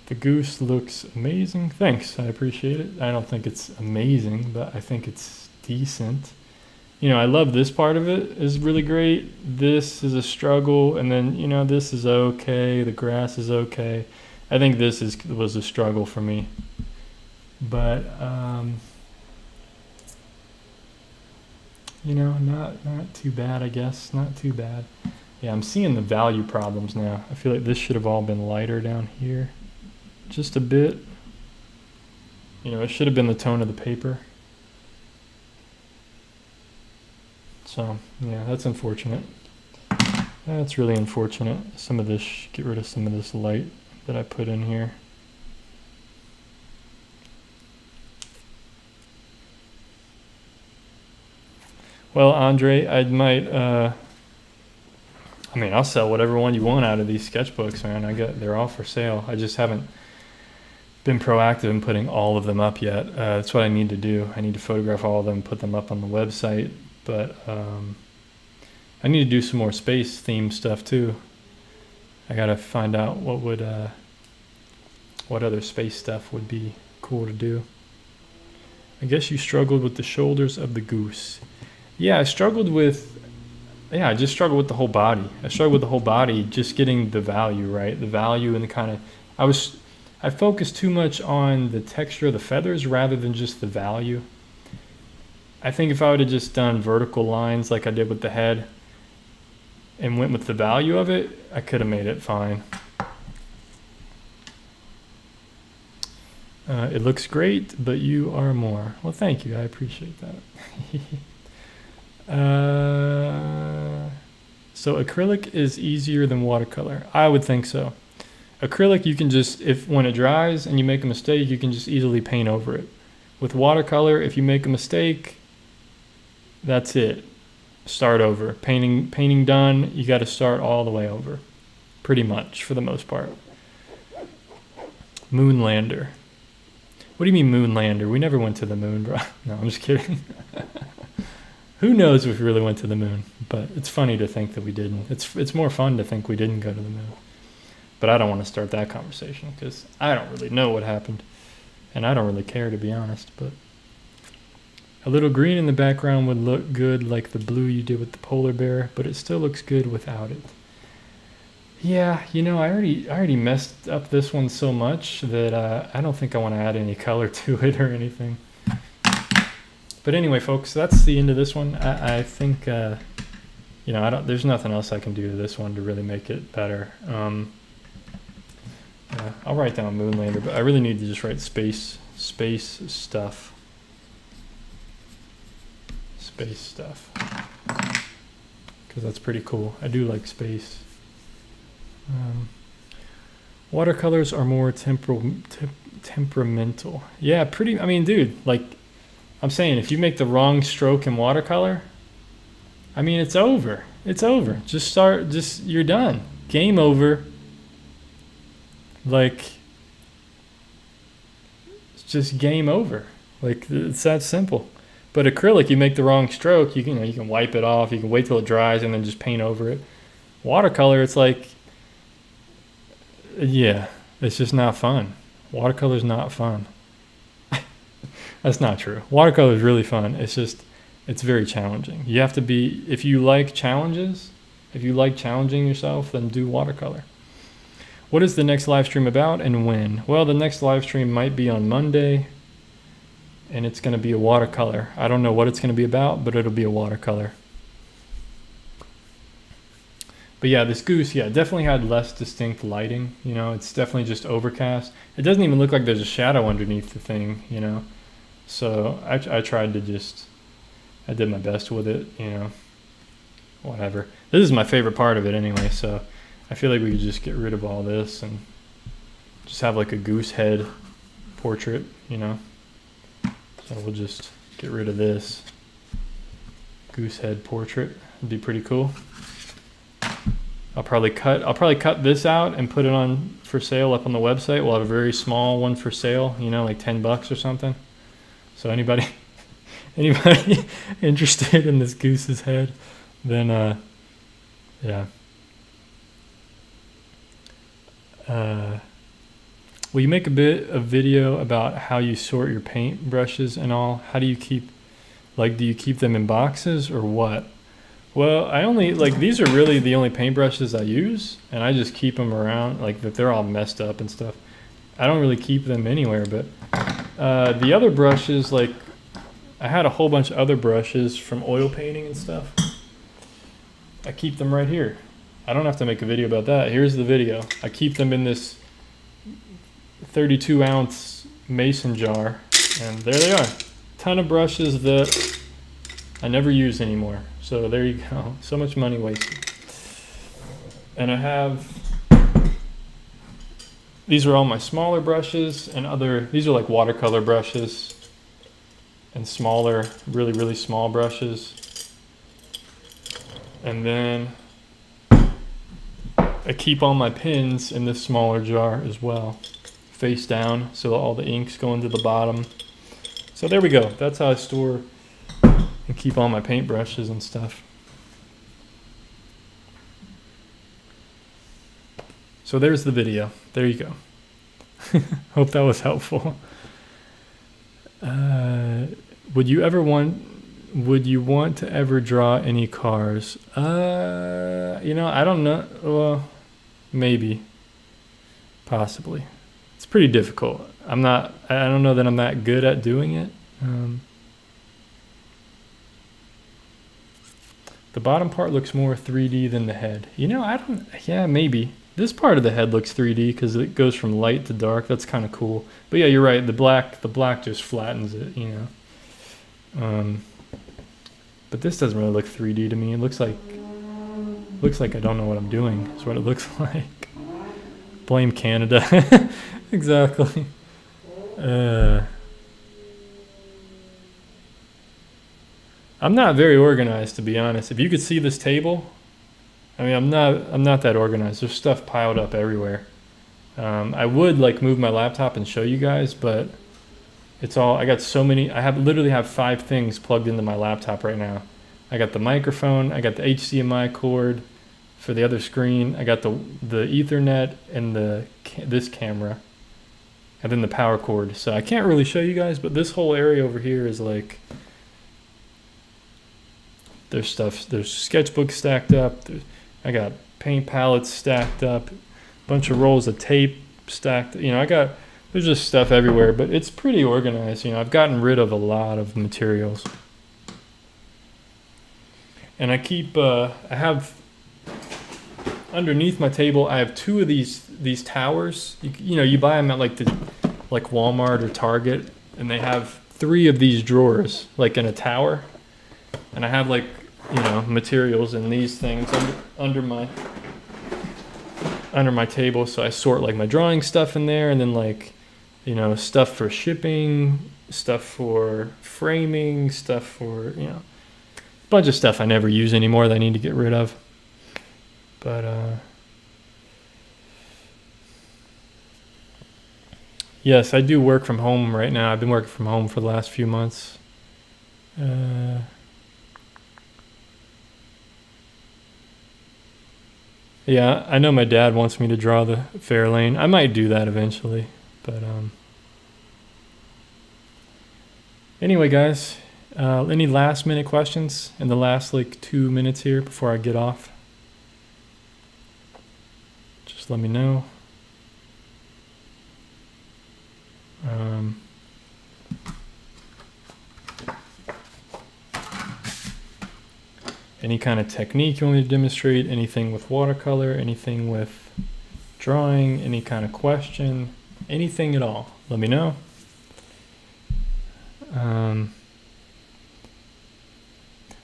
The goose looks amazing. Thanks, I appreciate it. I don't think it's amazing, but I think it's decent. You know, I love this part of it is really great. This is a struggle, and then, you know, this is okay. The grass is okay. I think this was a struggle for me. But, you know, not too bad, I guess. Not too bad. Yeah, I'm seeing the value problems now. I feel like this should have all been lighter down here. Just a bit. You know, it should have been the tone of the paper. So, yeah, that's unfortunate. That's really unfortunate. Some of this, get rid of some of this light that I put in here. Well, Andre, I might, I mean, I'll sell whatever one you want out of these sketchbooks, man. They're all for sale. I just haven't been proactive in putting all of them up yet. That's what I need to do. I need to photograph all of them, put them up on the website. But I need to do some more space theme stuff too. I gotta find out what other space stuff would be cool to do. I guess you struggled with the shoulders of the goose. Yeah, I just struggled with the whole body. I struggled with the whole body, just getting the value, right? The value and the kind of, I focused too much on the texture of the feathers rather than just the value. I think if I would have just done vertical lines like I did with the head and went with the value of it, I could have made it fine. It looks great, but you are more. Well, thank you. I appreciate that. So acrylic is easier than watercolor. I would think so. Acrylic, you can just, when it dries and you make a mistake, you can just easily paint over it. With watercolor, if you make a mistake, that's it. Start over. Painting done, you got to start all the way over. Pretty much, for the most part. Moonlander. What do you mean Moonlander? We never went to the moon, bro. No, I'm just kidding. Who knows if we really went to the moon? But it's funny to think that we didn't. It's more fun to think we didn't go to the moon. But I don't want to start that conversation because I don't really know what happened. And I don't really care, to be honest. But a little green in the background would look good like the blue you did with the polar bear, but it still looks good without it. Yeah, you know, I already messed up this one so much that I don't think I want to add any color to it or anything. But anyway, folks, that's the end of this one. I think, you know, there's nothing else I can do to this one to really make it better. I'll write down Moonlander, but I really need to just write space stuff. space stuff because that's pretty cool. I do like space. Watercolors are more temperamental. Yeah, pretty. I mean, dude, like I'm saying, if you make the wrong stroke in watercolor, I mean, it's over. It's over. Just you're done. Game over. Like, it's just game over. Like, it's that simple. But acrylic, you make the wrong stroke, you can wipe it off, you can wait till it dries and then just paint over it. Watercolor, it's like, yeah, it's just not fun. Watercolor's not fun. That's not true. Watercolor is really fun. It's just, it's very challenging. You have to be, if you like challenges, if you like challenging yourself, then do watercolor. What is the next live stream about and when? Well, the next live stream might be on Monday, and it's going to be a watercolor. I don't know what it's going to be about, but it'll be a watercolor. But yeah, this Goose, yeah, definitely had less distinct lighting. You know, it's definitely just overcast. It doesn't even look like there's a shadow underneath the thing, you know. So I tried to just, I did my best with it, you know, whatever. This is my favorite part of it anyway, so I feel like we could just get rid of all this and just have like a goose head portrait, you know. So we'll just get rid of this goose head portrait. It'd be pretty cool. I'll probably cut this out and put it on for sale up on the website. We'll have a very small one for sale, you know, like $10 or something. So anybody interested in this goose's head, then yeah. Will you make a bit of video about how you sort your paint brushes and all? How do you keep, like, do you keep them in boxes or what? Well, I only, like, these are really the only paintbrushes I use, and I just keep them around, like, that they're all messed up and stuff. I don't really keep them anywhere, but the other brushes, like, I had a whole bunch of other brushes from oil painting and stuff. I keep them right here. I don't have to make a video about that. Here's the video. I keep them in this 32-ounce mason jar, and there they are. Ton of brushes that I never use anymore. So there you go. So much money wasted. And I have, these are all my smaller brushes and these are like watercolor brushes and smaller, really, really small brushes. And then I keep all my pins in this smaller jar as well, face down, so all the ink's going to the bottom. So there we go. That's how I store and keep all my paintbrushes and stuff. So there's the video. There you go. Hope that was helpful. Would you want to ever draw any cars? You know, I don't know. Well, maybe. Possibly. It's pretty difficult. I don't know that I'm that good at doing it. The bottom part looks more 3D than the head. You know, yeah, maybe. This part of the head looks 3D because it goes from light to dark. That's kind of cool. But yeah, you're right. The black just flattens it, you know. But this doesn't really look 3D to me. It looks like I don't know what I'm doing. Is what it looks like. Blame Canada. Exactly. I'm not very organized, to be honest. If you could see this table, I mean, I'm not that organized. There's stuff piled up everywhere. I would like move my laptop and show you guys, but it's all, I got so many, literally have 5 things plugged into my laptop right now. I got the microphone, I got the HDMI cord for the other screen, I got the Ethernet and this camera, and then the power cord. So I can't really show you guys, but this whole area over here is like, there's sketchbooks stacked up. I got paint palettes stacked up, a bunch of rolls of tape stacked. You know, there's just stuff everywhere, but it's pretty organized. You know, I've gotten rid of a lot of materials. And I have, underneath my table, I have 2 of these towers. You know, you buy them at like Walmart or Target, and they have 3 of these drawers, like in a tower. And I have like, you know, materials in these things under my table, so I sort like my drawing stuff in there, and then like, you know, stuff for shipping, stuff for framing, stuff for, you know, a bunch of stuff I never use anymore that I need to get rid of. But yes, I do work from home right now. I've been working from home for the last few months. Yeah, I know my dad wants me to draw the Fairlane. I might do that eventually, but anyway, guys, any last minute questions in the last like 2 minutes here before I get off? Just let me know. Any kind of technique you want me to demonstrate, anything with watercolor, anything with drawing, any kind of question, anything at all, let me know.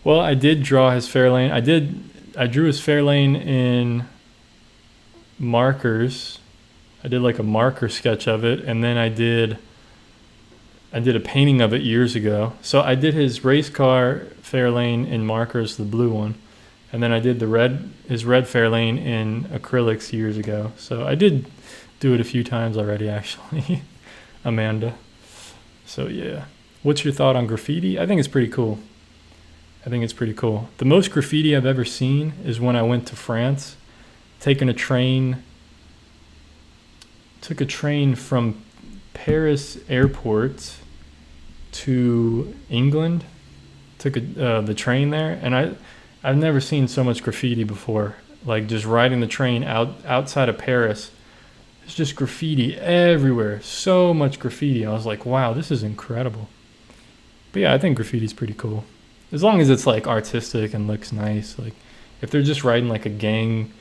Well, I did draw his Fairlane. I drew his Fairlane in markers. I did like a marker sketch of it, and then I did a painting of it years ago. So I did his race car Fairlane in markers, the blue one, and then I did his red Fairlane in acrylics years ago. So I did do it a few times already, actually, Amanda. So yeah, what's your thought on graffiti? I think it's pretty cool. The most graffiti I've ever seen is when I went to France, took a train from Paris airport to England, took the train there, and I've never seen so much graffiti before. Like just riding the train outside of Paris, there's just graffiti everywhere, so much graffiti. I was like, wow, this is incredible. But yeah, I think graffiti's pretty cool, as long as it's like artistic and looks nice. Like if they're just writing like a gang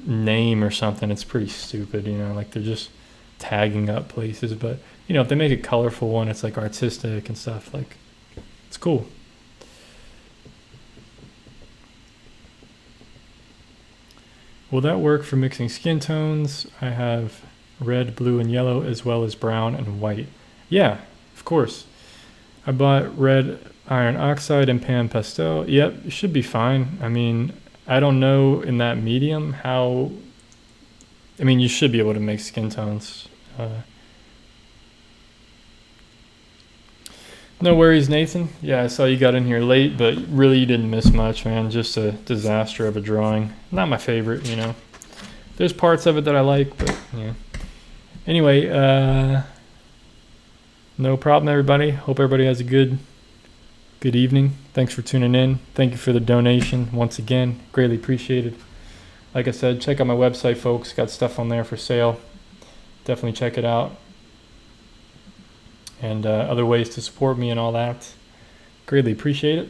name or something, it's pretty stupid, you know, like they're just tagging up places. But you know, if they make a colorful one, it's like artistic and stuff, like it's cool. Will that work for mixing skin tones? I have red, blue, and yellow, as well as brown and white. Yeah, of course. I bought red iron oxide and pan pastel. Yep, it should be fine. I mean, I don't know in that medium how, I mean, you should be able to mix skin tones. No worries, Nathan. Yeah, I saw you got in here late, but really you didn't miss much, man. Just a disaster of a drawing. Not my favorite, you know. There's parts of it that I like, but yeah. Anyway, no problem, everybody. Hope everybody has a good evening. Thanks for tuning in. Thank you for the donation once again. Greatly appreciated. Like I said, check out my website, folks. Got stuff on there for sale. Definitely check it out. And other ways to support me and all that. Greatly appreciate it.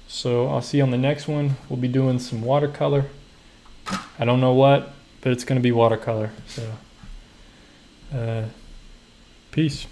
So I'll see you on the next one. We'll be doing some watercolor. I don't know what, but it's going to be watercolor. So peace.